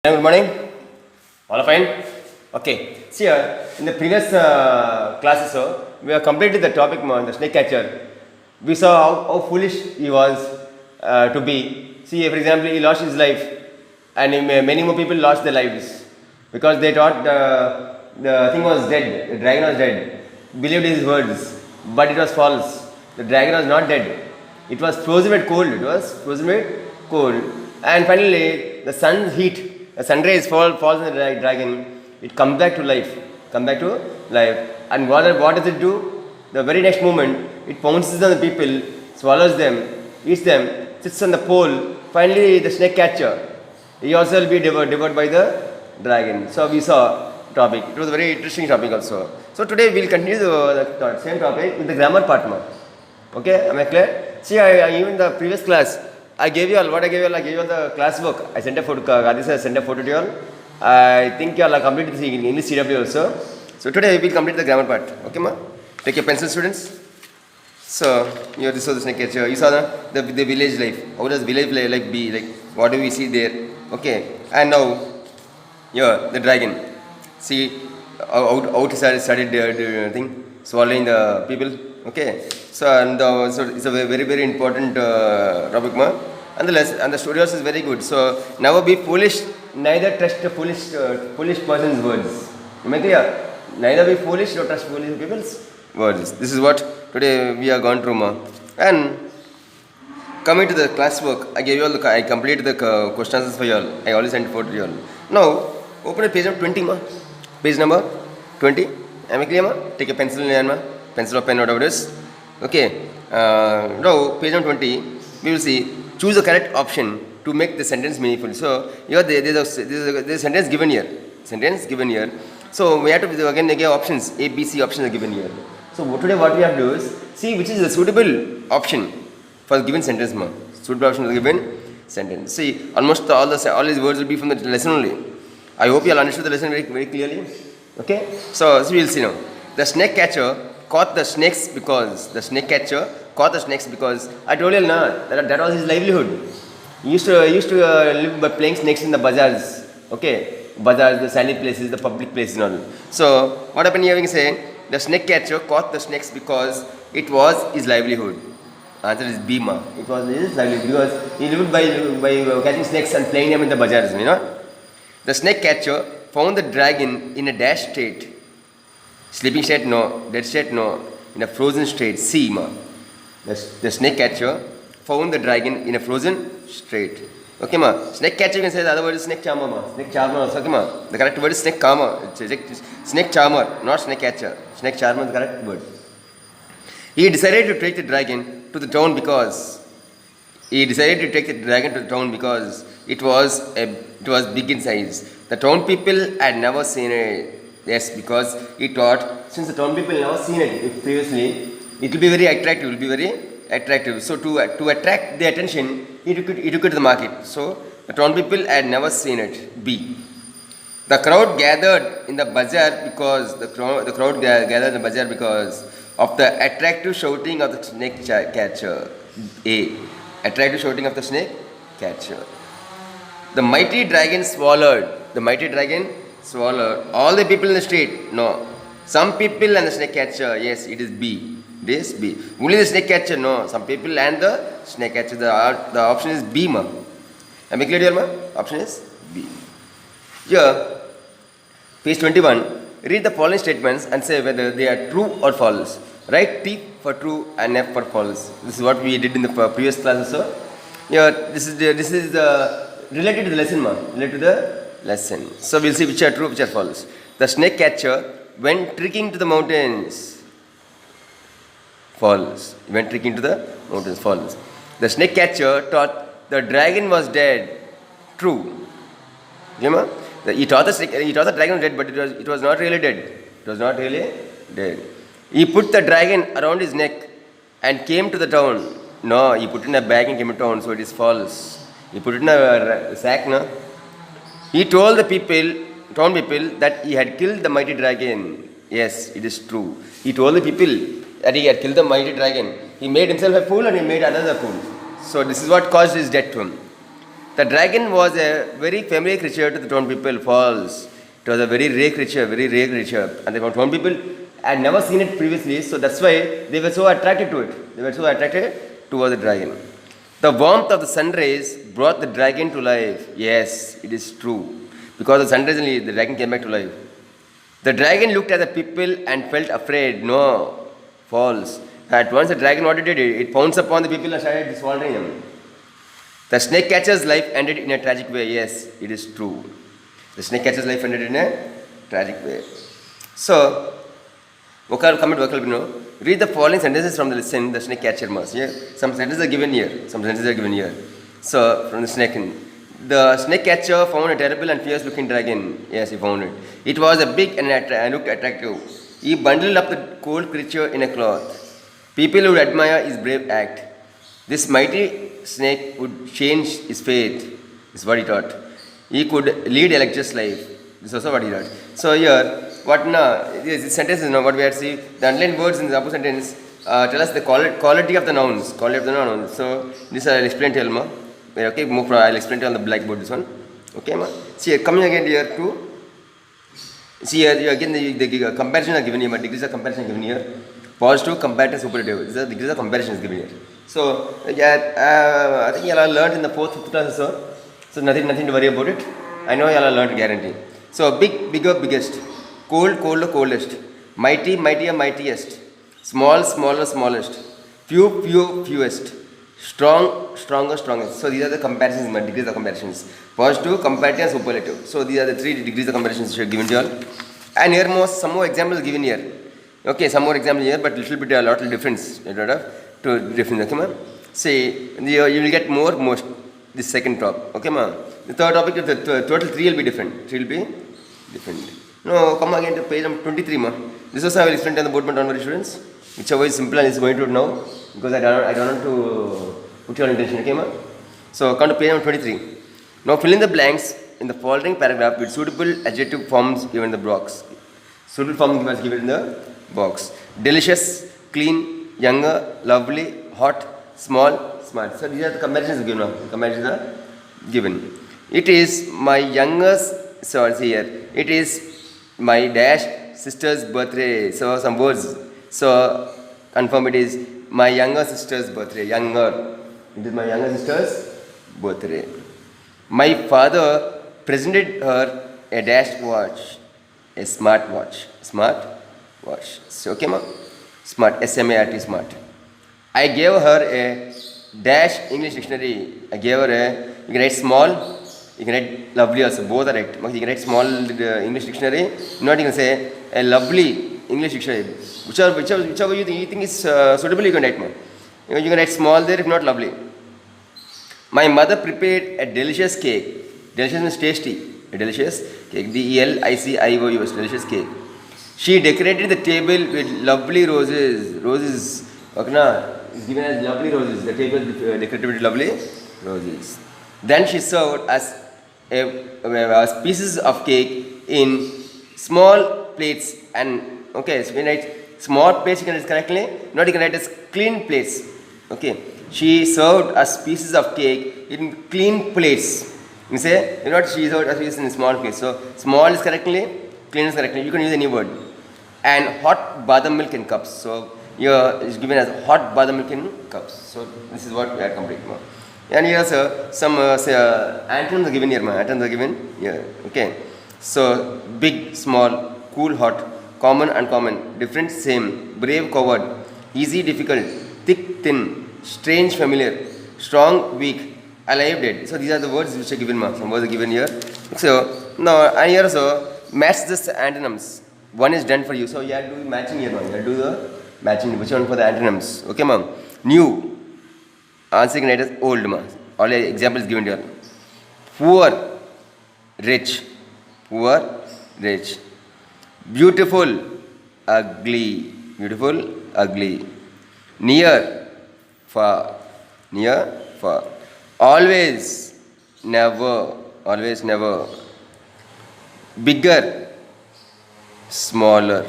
Good morning. All fine? Okay. See here, in the previous classes, we have completed the topic on the snake catcher. We saw how foolish he was to be. See, for example, he lost his life, and many more people lost their lives because they thought the thing was dead, the dragon was dead. Believed his words, but it was false. The dragon was not dead. It was frozen with cold. It was frozen with cold. And finally, the sun's heat, the sun rays falls on the dragon. It comes back to life. Come back to life. And what does it do? The very next moment, it pounces on the people, swallows them, eats them, sits on the pole. Finally, the snake catcher, he also will be devoured by the dragon. So we saw topic. It was a very interesting topic also. So today we will continue the same topic with the grammar part more. Okay, am I clear? See, even the previous class, I gave you all the class book. I sent a photo. Gadisa sent a photo to you all. I think you all are completed the English CW also. So today we will complete the grammar part. Okay, ma? Take your pencil, students. So here this was the snake catcher. You saw the village life. How does village life be? Like what do we see there? Okay, and now here the dragon. See how it started thing swallowing the people. Okay, so so it's a very important topic, ma. And the story also is very good. So never be foolish, neither trust a foolish person's words. You make clear? Neither be foolish nor trust foolish people's words. This is what today we are gone through, ma. And coming to the classwork, I completed the question answers for you all. I always sent it for you all. Now open a page number 20, ma. Page number 20. Am I clear, ma? Take a pencil in hand, ma. Pencil or pen, whatever it is. Okay. Now page number 20, we will see. Choose the correct option to make the sentence meaningful. So here there is a sentence given here. Sentence given here. So we have to again give options. A, B, C options are given here. So today what we have to do is see which is the suitable option for the given sentence, ma. Suitable option for the given sentence. See, almost all these words will be from the lesson only. I hope you all understood the lesson very clearly. Okay. So we will see now. The snake catcher caught the snakes because I told you that was his livelihood. He used to live by playing snakes in the bazaars. Okay, bazaars, the sandy places, the public places and all. So what happened here? We can say the snake catcher caught the snakes because it was his livelihood. Answer is B, ma. It was his livelihood because he lived by catching snakes and playing them in the bazaars. You know. The snake catcher found the dragon in a dash state. Sleeping state, no. Dead state, no. In a frozen state, C, ma. The snake catcher found the dragon in a frozen state. Okay, ma. Snake catcher, you can say the other word is snake charmer, ma. Snake charmer also, okay, ma. The correct word is snake charmer. Snake charmer, not snake catcher. Snake charmer is the correct word. He decided to take the dragon to the town because it was big in size. The town people had never seen it. Yes, because he thought since the town people never seen it previously, it will be very attractive. So to attract the attention, he took it to the market. So the town people had never seen it. B. The crowd gathered in the bazaar because of the attractive shouting of the snake catcher. A. Attractive shouting of the snake catcher. The mighty dragon swallowed all the people in the street. No. Some people and the snake catcher. Yes, it is B. This B. Only the snake catcher. No. Some people and the snake catcher. The option is B, ma. Am I clear here, ma? Option is B. Here, page 21. Read the following statements and say whether they are true or false. Write T for true and F for false. This is what we did in the previous class also. Here, this is related to the lesson, ma. Related to the lesson. So we'll see which are true, which are false. The snake catcher went trekking to the mountains. False. Went trekking to the mountains. False. The snake catcher thought the dragon was dead. True. Yeah, he thought the dragon was dead, but it was not really dead. It was not really dead. He put the dragon around his neck and came to the town. No, he put it in a bag and came to town, so it is false. He put it in a sack, no? He told the town people that he had killed the mighty dragon. Yes, it is true. He told the people that he had killed the mighty dragon. He made himself a fool and he made another fool. So this is what caused his death to him. The dragon was a very familiar creature to the town people. False. It was a very rare creature, and the town people had never seen it previously, so that's why they were so attracted to it. They were so attracted towards the dragon. The warmth of the sun rays brought the dragon to life. Yes, it is true. Because of the sun rays, only the dragon came back to life. The dragon looked at the people and felt afraid. No, false. At once the dragon, what it did? It pounced upon the people and started swallowing them. The snake catcher's life ended in a tragic way. Yes, it is true. The snake catcher's life ended in a tragic way. So, read the following sentences from the lesson, the snake catcher must. Yeah? Some sentences are given here. So, from the snake. The snake catcher found a terrible and fierce looking dragon. Yes, he found it. It was a big and looked attractive. He bundled up the cold creature in a cloth. People would admire his brave act. This mighty snake would change his fate, is what he thought. He could lead a luxurious life. This is also what he thought. So here, what now? This sentence is now what we have to see. The underlined words in the opposite sentence tell us the quality of the nouns. So this I'll explain to you. Okay, I'll explain to you on the blackboard this one. Okay, ma. See, coming again here to see here again the comparison are given here. Degrees of comparison are given here. Positive, comparative, superlative. This is the degrees of comparison is given here. So I think you all learned in the 4th, 5th class or so nothing to worry about it. I know you all learned, guarantee. So big, bigger, biggest. Cold, colder, coldest. Mighty, mightier, mightiest. Small, smaller, smallest. Few, fewest. Strong, stronger, strongest. So these are the comparisons, degrees of comparisons. Positive, comparative, and superlative. So these are the 3 degrees of comparisons which are given to you all. And here some more examples given here. Okay, some more examples here, but little bit a lot of difference. To different. Okay, ma'am. See, you will get most this second top. Okay, ma'am. The third topic, the total 3 will be different. 3 will be different. No, come again to page number 23, ma'am. This is how I will explain on the board, but don't worry, students. Whichever is simple and is going to know, because I don't want to put your intention. Okay, ma'am. So come to page number 23. Now fill in the blanks in the following paragraph with suitable adjective forms given in the box. Suitable forms was given in the box. Delicious, clean, younger, lovely, hot, small, smart. So these are the comparisons given. It is my youngest, so here, it is my dash sister's birthday. So some words. So confirm it is my younger sister's birthday. Younger. It is my younger sister's birthday. My father presented her a dash watch, a smart watch. Smart watch. So okay, ma'am. Smart, S-M-A-R-T, smart. I gave her a dash English dictionary. I gave her you can write small, you can write lovely also, both are right. You can write small English dictionary, not you can say a lovely English dictionary. Whichever you think is suitable, you can write more. You can write small there, if not lovely. My mother prepared a delicious cake. Delicious means tasty. A delicious cake. D-E-L-I-C-I-O-U-S, delicious cake. She decorated the table with lovely roses. Roses, okay, is given as lovely roses. The table decorated with lovely roses. Then she served us pieces of cake in small plates. And okay, so when I write small plates, you can write correctly. Not you can write as clean plates. Okay, she served us pieces of cake in clean plates. You say, you know what? She served us pieces in small plates. So small is correctly, clean is correctly. You can use any word. And hot badam milk in cups. So here is given as hot badam milk in cups. So this is what we are complete. And here some antonyms are given here. Antonyms are given here. Okay. So big, small, cool, hot, common, uncommon, different, same, brave, coward, easy, difficult, thick, thin, strange, familiar, strong, weak, alive, dead. So these are the words which are given. Some words are given here. So now and here also match this antonyms. One is done for you. So you have to do matching here now. You have to do the matching. Which one for the antonyms? Okay, ma'am. New. Answering right as old, ma'am. All the examples given here. Poor. Rich. Poor. Rich. Beautiful. Ugly. Beautiful. Ugly. Near. Far. Near. Far. Always. Never. Always. Never. Bigger. Smaller,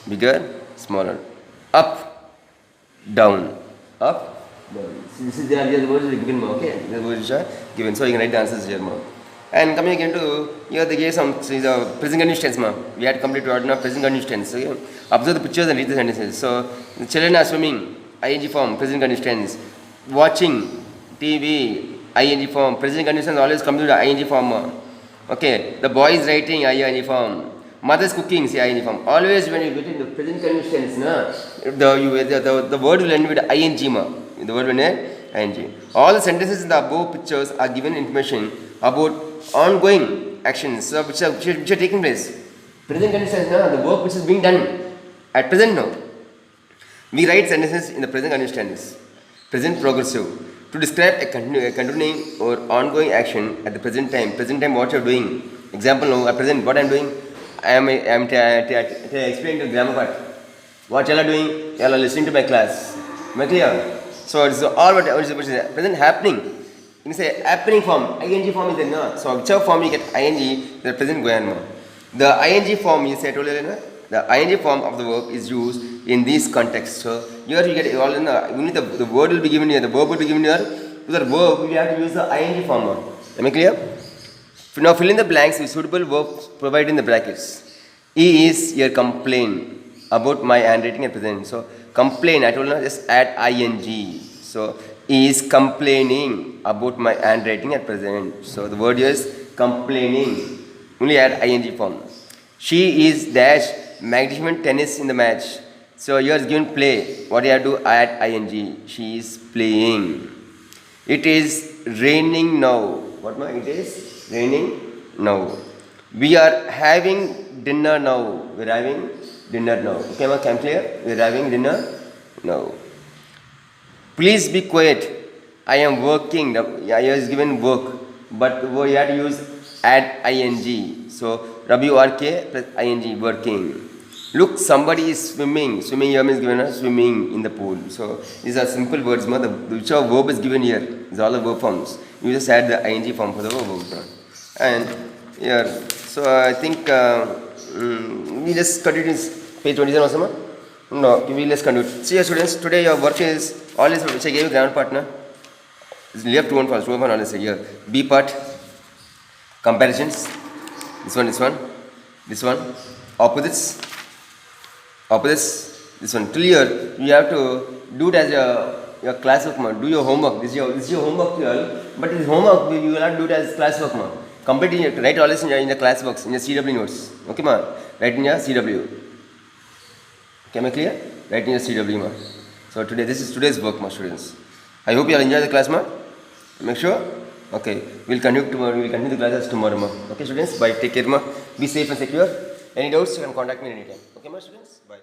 bigger, smaller, up, down, This is the words given, okay? The words are given, so you can write the answers here, ma. And coming again to here, they gave some the present continuous tense, ma. We had complete word now present continuous tense. Okay? Observe the pictures and read the sentences. So the children are swimming, ing form, present continuous tense. Watching TV, ing form, present continuous tense always comes to the ing form, ma. Okay, the boy is writing, ing form. Mother is cooking, say ing form. Always when you get in the present continuous tense, na, the word will end with ing, ma. The word will end ing. All the sentences in the above pictures are given information about ongoing actions which are taking place. Present continuous tense, na, the work which is being done at present now. We write sentences in the present continuous tense, present progressive, to describe a continuing or ongoing action at the present time. Present time, what you are doing. Example now, at present, what I am doing. I am explaining the grammar part. What you are doing? You are listening to my class. Am I clear? So it's all what is present happening. You say happening form, ing form is there, no? So whichever form you get ing, the present going on. The ing form you say, I told you, no? The ing form of the verb is used in this context. So here you get all in the word will be given here, the verb will be given here. To the verb, we have to use the ing form. Am I clear? Now fill in the blanks with suitable verbs provided in the brackets. He is here complain about my handwriting at present. So complain, I told you, just add ing. So he is complaining about my handwriting at present. So the word here is complaining. Only add ing form. She is dash magnificent tennis in the match. So here is given play. What do you have to add ing? She is playing. It is raining now. What ma? It is raining now. We are having dinner now. We are having dinner now. Okay, ma? Come clear? We are having dinner now. Please be quiet. I am working. Here is given work, but we have to use add ing. So work plus ing, working. Look, somebody is swimming. Swimming here means given swimming in the pool. So these are simple words. Whichever verb is given here is all the verb forms. You just add the ing form for the verb. And here, so I think we just continue page 27 also. No, we let's continue. See your students, today your work is all this which I gave you grammar partner. Left one first, one all here. B part, comparisons. This one, opposites, this one. Till here, you have to do it as your classwork, do your homework. This is your homework, but this homework you will not do it as classwork, complete in your, write all this in your classworks, in your CW notes. Okay, ma? Write in your CW. Okay, am I clear? Write in your CW, ma. So today, this is today's work, ma, students. I hope you all enjoy the class, ma. Make sure. Okay, we'll continue tomorrow. We'll continue the classes tomorrow, ma. Okay, students. Bye. Take care, ma. Be safe and secure. Any doubts, you can contact me anytime. Okay, ma, students. Bye.